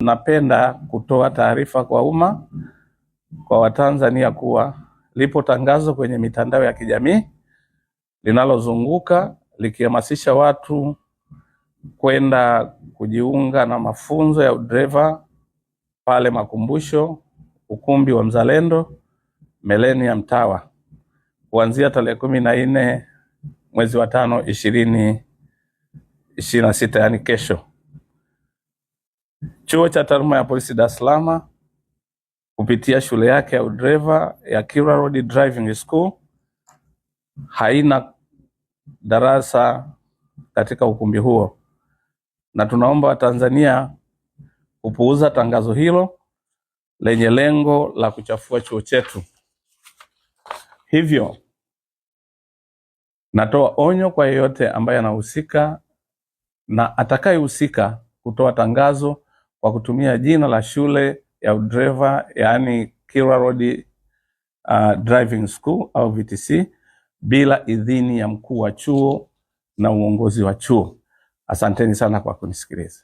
Napenda kutoa taarifa kwa umma, kwa Watanzania kuwa lipo tangazo kwenye mitandao ya kijamii linalozunguka likihamasisha watu kwenda kujiunga na mafunzo ya udereva pale Makumbusho, ukumbi wa Mzalendo, Millennium Tower, kuanzia tarehe 14 mwezi wa 5 2026, yani kesho. Chuo cha Taaluma ya Polisi Dar es Salaam kupitia shule yake ya udereva ya Kilwa Road Driving School haina darasa katika ukumbi huo, na tunaomba Watanzania kupuuza tangazo hilo lenye lengo la kuchafua chuo chetu. Hivyo natoa onyo kwa yeyote ambaye anahusika na atakayehusika kutoa tangazo kwa kutumia jina la shule ya udereva, yani Kilwa Road Driving School au VTC, bila idhini ya mkuu wa chuo na uongozi wa chuo. Asanteni sana kwa kunisikiliza.